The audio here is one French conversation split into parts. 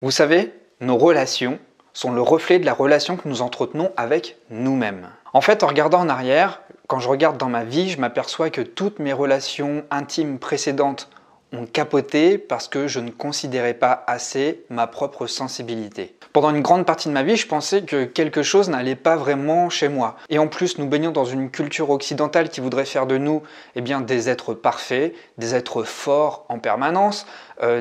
Vous savez, nos relations sont le reflet de la relation que nous entretenons avec nous-mêmes. En fait, en regardant en arrière, quand je regarde dans ma vie, je m'aperçois que toutes mes relations intimes précédentes ont capoté parce que je ne considérais pas assez ma propre sensibilité. Pendant une grande partie de ma vie, je pensais que quelque chose n'allait pas vraiment chez moi. Et en plus, nous baignons dans une culture occidentale qui voudrait faire de nous des êtres parfaits, des êtres forts en permanence,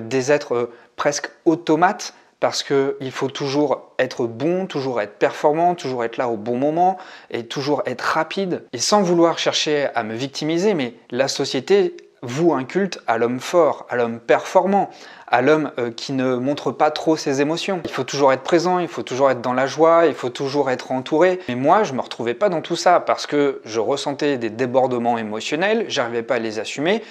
des êtres presque automates, parce qu'il faut toujours être bon, toujours être performant, toujours être là au bon moment et toujours être rapide. Et sans vouloir chercher à me victimiser, mais la société voue un culte à l'homme fort, à l'homme performant, à l'homme qui ne montre pas trop ses émotions. Il faut toujours être présent, il faut toujours être dans la joie, il faut toujours être entouré. Mais moi, je ne me retrouvais pas dans tout ça parce que je ressentais des débordements émotionnels, j'arrivais pas à les assumer.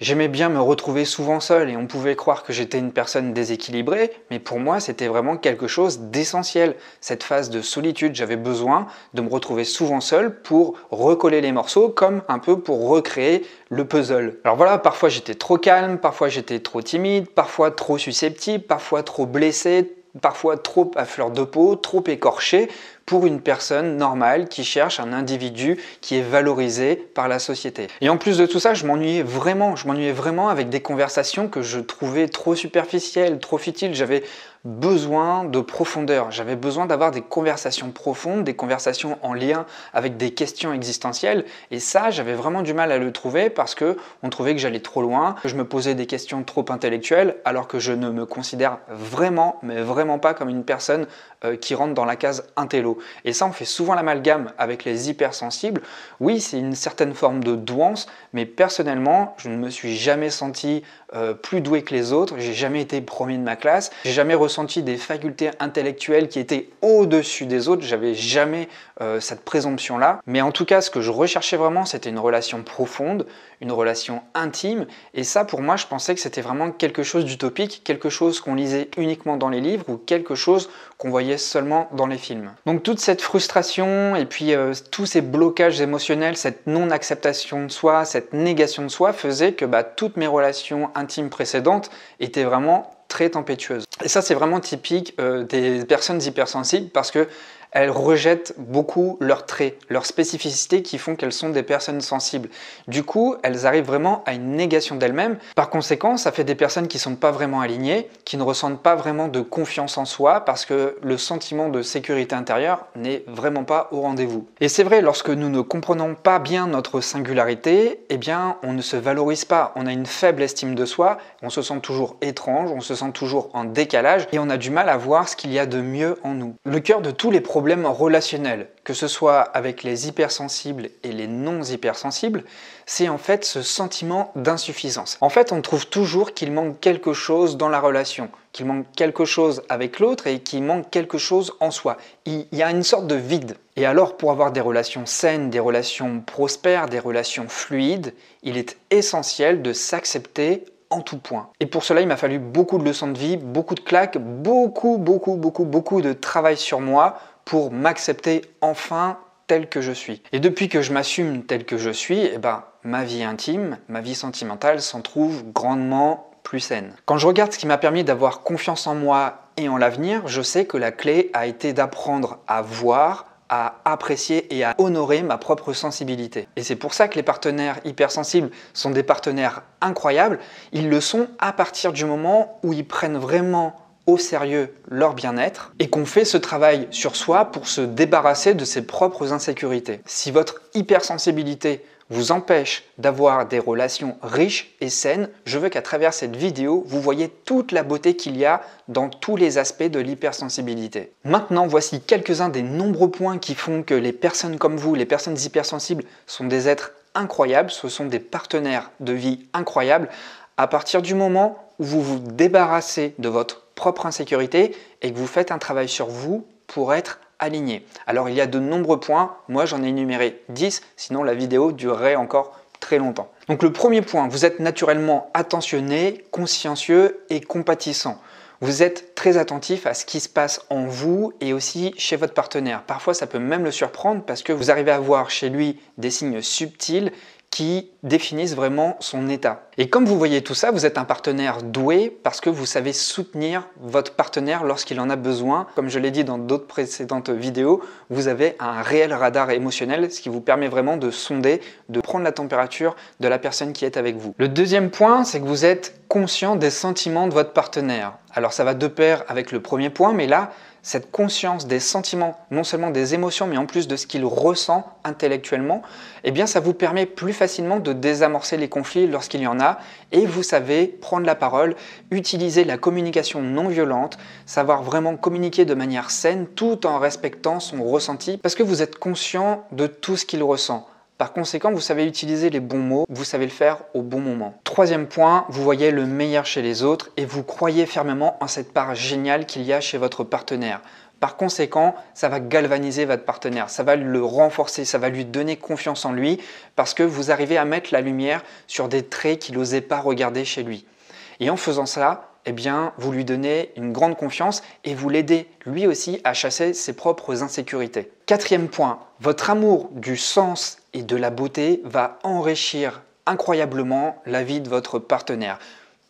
J'aimais bien me retrouver souvent seul et on pouvait croire que j'étais une personne déséquilibrée, mais pour moi c'était vraiment quelque chose d'essentiel. Cette phase de solitude, j'avais besoin de me retrouver souvent seul pour recoller les morceaux, comme un peu pour recréer le puzzle. Alors voilà, parfois j'étais trop calme, parfois j'étais trop timide, parfois trop susceptible, parfois trop blessé, parfois trop à fleur de peau, trop écorché pour une personne normale qui cherche un individu qui est valorisé par la société. Et en plus de tout ça, je m'ennuyais vraiment avec des conversations que je trouvais trop superficielles, trop futiles. J'avais besoin de profondeur, j'avais besoin d'avoir des conversations profondes, des conversations en lien avec des questions existentielles, et ça, j'avais vraiment du mal à le trouver parce que on trouvait que j'allais trop loin, que je me posais des questions trop intellectuelles, alors que je ne me considère vraiment, mais vraiment pas comme une personne qui rentre dans la case intello. Et ça, on fait souvent l'amalgame avec les hypersensibles. Oui, c'est une certaine forme de douance, mais personnellement, je ne me suis jamais senti plus doué que les autres, j'ai jamais été premier de ma classe, j'ai jamais ressenti des facultés intellectuelles qui étaient au-dessus des autres, j'avais jamais cette présomption-là. Mais en tout cas, ce que je recherchais vraiment, c'était une relation profonde, une relation intime, et ça, pour moi, je pensais que c'était vraiment quelque chose d'utopique, quelque chose qu'on lisait uniquement dans les livres ou quelque chose qu'on voyait seulement dans les films. Donc toute cette frustration et puis tous ces blocages émotionnels, cette non-acceptation de soi, cette négation de soi faisait que toutes mes relations intimes précédentes étaient vraiment très tempétueuses. Et ça, c'est vraiment typique des personnes hypersensibles parce que elles rejettent beaucoup leurs traits, leurs spécificités qui font qu'elles sont des personnes sensibles. Du coup, elles arrivent vraiment à une négation d'elles-mêmes. Par conséquent, ça fait des personnes qui ne sont pas vraiment alignées, qui ne ressentent pas vraiment de confiance en soi parce que le sentiment de sécurité intérieure n'est vraiment pas au rendez-vous. Et c'est vrai, lorsque nous ne comprenons pas bien notre singularité, on ne se valorise pas, on a une faible estime de soi, on se sent toujours étrange, on se sent toujours en décalage et on a du mal à voir ce qu'il y a de mieux en nous. Le cœur de tous les problèmes relationnels, que ce soit avec les hypersensibles et les non-hypersensibles, c'est en fait ce sentiment d'insuffisance. En fait, on trouve toujours qu'il manque quelque chose dans la relation, qu'il manque quelque chose avec l'autre et qu'il manque quelque chose en soi. Il y a une sorte de vide. Et alors, pour avoir des relations saines, des relations prospères, des relations fluides, il est essentiel de s'accepter en tout point. Et pour cela, il m'a fallu beaucoup de leçons de vie, beaucoup de claques, beaucoup de travail sur moi pour m'accepter enfin tel que je suis. Et depuis que je m'assume tel que je suis, ma vie intime, ma vie sentimentale s'en trouve grandement plus saine. Quand je regarde ce qui m'a permis d'avoir confiance en moi et en l'avenir, je sais que la clé a été d'apprendre à voir, à apprécier et à honorer ma propre sensibilité. Et c'est pour ça que les partenaires hypersensibles sont des partenaires incroyables. Ils le sont à partir du moment où ils prennent vraiment au sérieux leur bien-être et qu'on fait ce travail sur soi pour se débarrasser de ses propres insécurités. Si votre hypersensibilité vous empêche d'avoir des relations riches et saines, je veux qu'à travers cette vidéo, vous voyez toute la beauté qu'il y a dans tous les aspects de l'hypersensibilité. Maintenant, voici quelques-uns des nombreux points qui font que les personnes comme vous, les personnes hypersensibles, sont des êtres incroyables, ce sont des partenaires de vie incroyables, à partir du moment où vous vous débarrassez de votre propre insécurité et que vous faites un travail sur vous pour être aligné. Alors il y a de nombreux points, moi j'en ai énuméré 10, sinon la vidéo durerait encore très longtemps. Donc le premier point, vous êtes naturellement attentionné, consciencieux et compatissant. Vous êtes très attentif à ce qui se passe en vous et aussi chez votre partenaire. Parfois ça peut même le surprendre parce que vous arrivez à voir chez lui des signes subtils qui définissent vraiment son état. Et comme vous voyez tout ça, vous êtes un partenaire doué parce que vous savez soutenir votre partenaire lorsqu'il en a besoin. Comme je l'ai dit dans d'autres précédentes vidéos, vous avez un réel radar émotionnel, ce qui vous permet vraiment de sonder, de prendre la température de la personne qui est avec vous. Le deuxième point, c'est que vous êtes conscient des sentiments de votre partenaire. Alors ça va de pair avec le premier point, mais là, cette conscience des sentiments, non seulement des émotions, mais en plus de ce qu'il ressent intellectuellement, eh bien ça vous permet plus facilement de désamorcer les conflits lorsqu'il y en a, et vous savez prendre la parole, utiliser la communication non violente, savoir vraiment communiquer de manière saine tout en respectant son ressenti, parce que vous êtes conscient de tout ce qu'il ressent. Par conséquent, vous savez utiliser les bons mots, vous savez le faire au bon moment. Troisième point, vous voyez le meilleur chez les autres et vous croyez fermement en cette part géniale qu'il y a chez votre partenaire. Par conséquent, ça va galvaniser votre partenaire, ça va le renforcer, ça va lui donner confiance en lui parce que vous arrivez à mettre la lumière sur des traits qu'il n'osait pas regarder chez lui. Et en faisant ça, eh bien, vous lui donnez une grande confiance et vous l'aidez lui aussi à chasser ses propres insécurités. Quatrième point, votre amour du sens et de la beauté va enrichir incroyablement la vie de votre partenaire.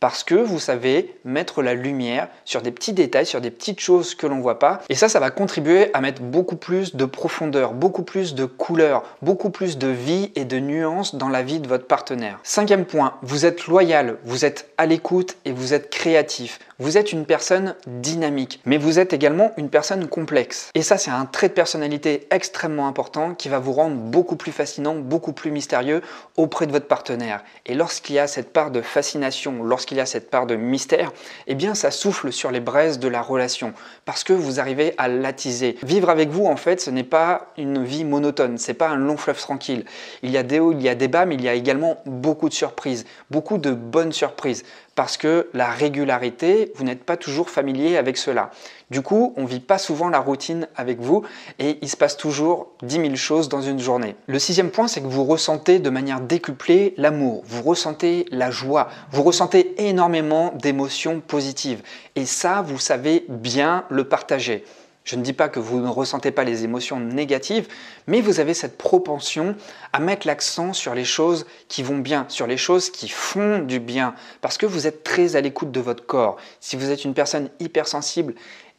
Parce que vous savez mettre la lumière sur des petits détails, sur des petites choses que l'on ne voit pas. Et ça va contribuer à mettre beaucoup plus de profondeur, beaucoup plus de couleur, beaucoup plus de vie et de nuances dans la vie de votre partenaire. Cinquième point, vous êtes loyal, vous êtes à l'écoute et vous êtes créatif. Vous êtes une personne dynamique, mais vous êtes également une personne complexe. Et ça, c'est un trait de personnalité extrêmement important qui va vous rendre beaucoup plus fascinant, beaucoup plus mystérieux auprès de votre partenaire. Et lorsqu'il y a cette part de fascination, lorsqu'il y a cette part de mystère, eh bien ça souffle sur les braises de la relation parce que vous arrivez à l'attiser. Vivre avec vous, en fait, ce n'est pas une vie monotone, c'est pas un long fleuve tranquille. Il y a des hauts, il y a des bas, mais il y a également beaucoup de surprises, beaucoup de bonnes surprises. Parce que la régularité, vous n'êtes pas toujours familier avec cela. Du coup, on ne vit pas souvent la routine avec vous et il se passe toujours 10 000 choses dans une journée. Le sixième point, c'est que vous ressentez de manière décuplée l'amour, vous ressentez la joie, vous ressentez énormément d'émotions positives. Et ça, vous savez bien le partager. Je ne dis pas que vous ne ressentez pas les émotions négatives, mais vous avez cette propension à mettre l'accent sur les choses qui vont bien, sur les choses qui font du bien, parce que vous êtes très à l'écoute de votre corps. Si vous êtes une personne hypersensible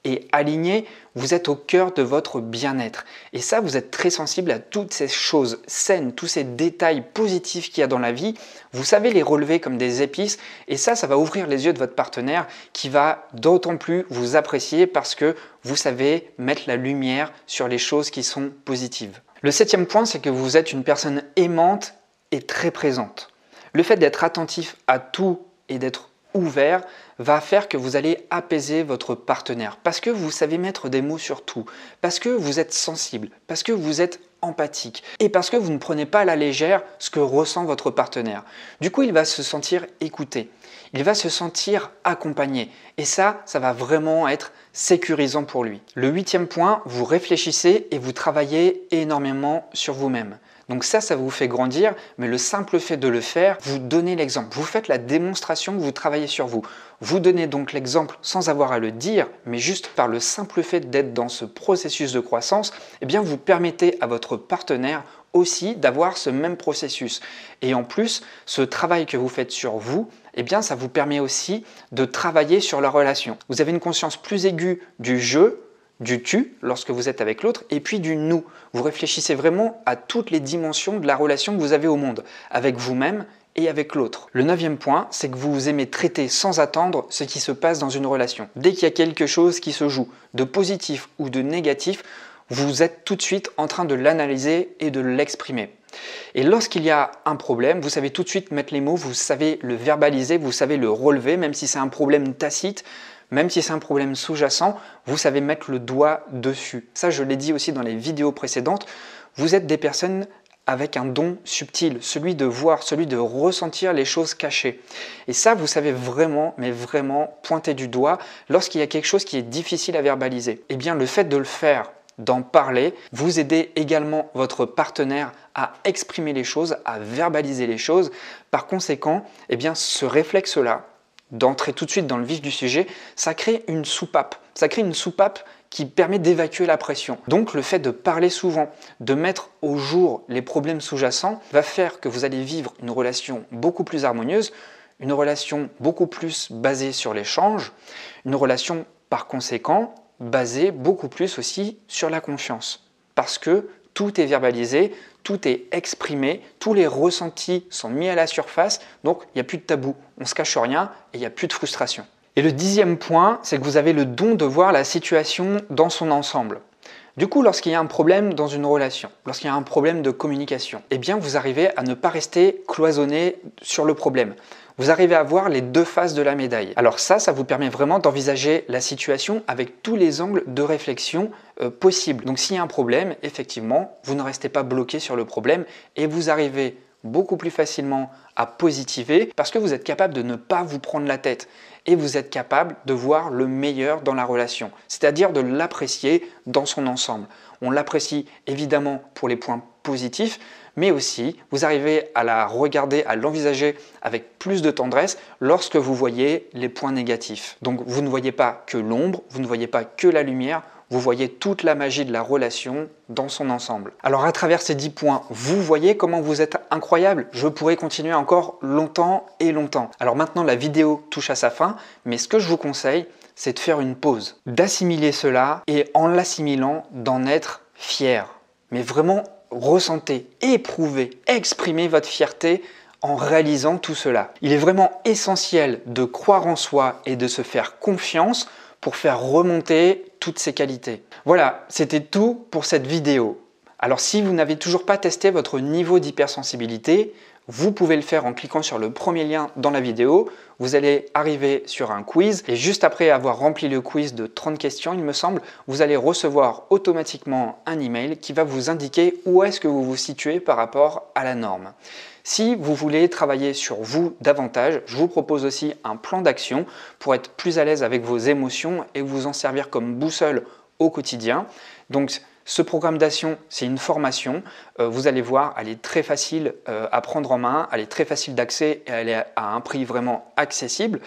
et alignée, vous êtes au cœur de votre bien-être. Et ça, vous êtes très sensible à toutes ces choses saines, tous ces détails positifs qu'il y a dans la vie. Vous savez les relever comme des épices et ça va ouvrir les yeux de votre partenaire qui va d'autant plus vous apprécier parce que vous savez mettre la lumière sur les choses qui sont positives. Le septième point, c'est que vous êtes une personne aimante et très présente. Le fait d'être attentif à tout et d'être ouvert va faire que vous allez apaiser votre partenaire parce que vous savez mettre des mots sur tout, parce que vous êtes sensible, parce que vous êtes empathique et parce que vous ne prenez pas à la légère ce que ressent votre partenaire. Du coup, il va se sentir écouté, il va se sentir accompagné et ça va vraiment être sécurisant pour lui. Le huitième point, vous réfléchissez et vous travaillez énormément sur vous-même. Donc ça vous fait grandir, mais le simple fait de le faire, vous donnez l'exemple. Vous faites la démonstration que vous travaillez sur vous. Vous donnez donc l'exemple sans avoir à le dire, mais juste par le simple fait d'être dans ce processus de croissance, eh bien vous permettez à votre partenaire aussi d'avoir ce même processus. Et en plus, ce travail que vous faites sur vous, eh bien ça vous permet aussi de travailler sur la relation. Vous avez une conscience plus aiguë du jeu, du tu lorsque vous êtes avec l'autre et puis du nous. Vous réfléchissez vraiment à toutes les dimensions de la relation que vous avez au monde, avec vous-même et avec l'autre. Le neuvième point, c'est que vous aimez traiter sans attendre ce qui se passe dans une relation. Dès qu'il y a quelque chose qui se joue, de positif ou de négatif, vous êtes tout de suite en train de l'analyser et de l'exprimer. Et lorsqu'il y a un problème, vous savez tout de suite mettre les mots, vous savez le verbaliser, vous savez le relever, même si c'est un problème tacite, même si c'est un problème sous-jacent, vous savez mettre le doigt dessus. Ça, je l'ai dit aussi dans les vidéos précédentes, vous êtes des personnes avec un don subtil, celui de voir, celui de ressentir les choses cachées. Et ça, vous savez vraiment, mais vraiment pointer du doigt lorsqu'il y a quelque chose qui est difficile à verbaliser. Eh bien, le fait de le faire, d'en parler, vous aidez également votre partenaire à exprimer les choses, à verbaliser les choses. Par conséquent, eh bien, ce réflexe-là, d'entrer tout de suite dans le vif du sujet, ça crée une soupape. Ça crée une soupape qui permet d'évacuer la pression. Donc le fait de parler souvent, de mettre au jour les problèmes sous-jacents va faire que vous allez vivre une relation beaucoup plus harmonieuse, une relation beaucoup plus basée sur l'échange, une relation par conséquent basée beaucoup plus aussi sur la confiance. Parce que tout est verbalisé, tout est exprimé, tous les ressentis sont mis à la surface, donc il n'y a plus de tabou, on ne se cache rien et il n'y a plus de frustration. Et le 10e point, c'est que vous avez le don de voir la situation dans son ensemble. Du coup, lorsqu'il y a un problème dans une relation, lorsqu'il y a un problème de communication, eh bien vous arrivez à ne pas rester cloisonné sur le problème. Vous arrivez à voir les deux faces de la médaille. Alors ça vous permet vraiment d'envisager la situation avec tous les angles de réflexion possibles. Donc s'il y a un problème, effectivement, vous ne restez pas bloqué sur le problème et vous arrivez beaucoup plus facilement à positiver parce que vous êtes capable de ne pas vous prendre la tête et vous êtes capable de voir le meilleur dans la relation, c'est-à-dire de l'apprécier dans son ensemble. On l'apprécie évidemment pour les points positifs, mais aussi vous arrivez à la regarder, à l'envisager avec plus de tendresse lorsque vous voyez les points négatifs. Donc vous ne voyez pas que l'ombre, vous ne voyez pas que la lumière, vous voyez toute la magie de la relation dans son ensemble. Alors à travers ces 10 points, vous voyez comment vous êtes incroyable. Je pourrais continuer encore longtemps et longtemps. Alors maintenant la vidéo touche à sa fin, mais ce que je vous conseille, c'est de faire une pause, d'assimiler cela et en l'assimilant, d'en être fier. Mais vraiment ressentez, éprouvez, exprimez votre fierté en réalisant tout cela. Il est vraiment essentiel de croire en soi et de se faire confiance pour faire remonter toutes ces qualités. Voilà, c'était tout pour cette vidéo. Alors si vous n'avez toujours pas testé votre niveau d'hypersensibilité, vous pouvez le faire en cliquant sur le premier lien dans la vidéo. Vous allez arriver sur un quiz et juste après avoir rempli le quiz de 30 questions, il me semble, vous allez recevoir automatiquement un email qui va vous indiquer où est-ce que vous vous situez par rapport à la norme. Si vous voulez travailler sur vous davantage, je vous propose aussi un plan d'action pour être plus à l'aise avec vos émotions et vous en servir comme boussole au quotidien. Donc, ce programme d'action, c'est une formation. Vous allez voir, elle est très facile à prendre en main, elle est très facile d'accès et elle est à un prix vraiment accessible.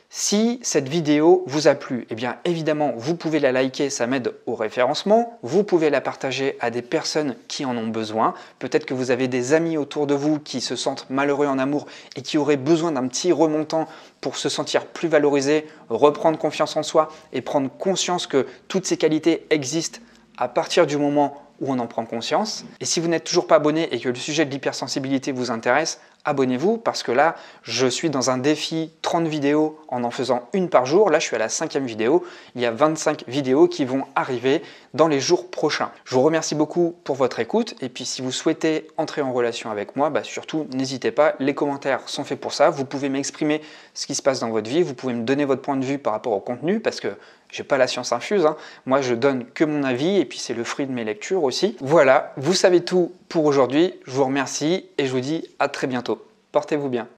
Si cette vidéo vous a plu, eh bien évidemment, vous pouvez la liker, ça m'aide au référencement. Vous pouvez la partager à des personnes qui en ont besoin. Peut-être que vous avez des amis autour de vous qui se sentent malheureux en amour et qui auraient besoin d'un petit remontant pour se sentir plus valorisé, reprendre confiance en soi et prendre conscience que toutes ces qualités existent à partir du moment où on en prend conscience. Et si vous n'êtes toujours pas abonné et que le sujet de l'hypersensibilité vous intéresse, abonnez-vous parce que là, je suis dans un défi 30 vidéos en faisant une par jour. Là, je suis à la 5e vidéo. Il y a 25 vidéos qui vont arriver dans les jours prochains. Je vous remercie beaucoup pour votre écoute. Et puis, si vous souhaitez entrer en relation avec moi, surtout, n'hésitez pas. Les commentaires sont faits pour ça. Vous pouvez m'exprimer ce qui se passe dans votre vie. Vous pouvez me donner votre point de vue par rapport au contenu parce que j'ai pas la science infuse. Moi, je donne que mon avis et puis c'est le fruit de mes lectures aussi. Voilà, vous savez tout pour aujourd'hui. Je vous remercie et je vous dis à très bientôt. Portez-vous bien.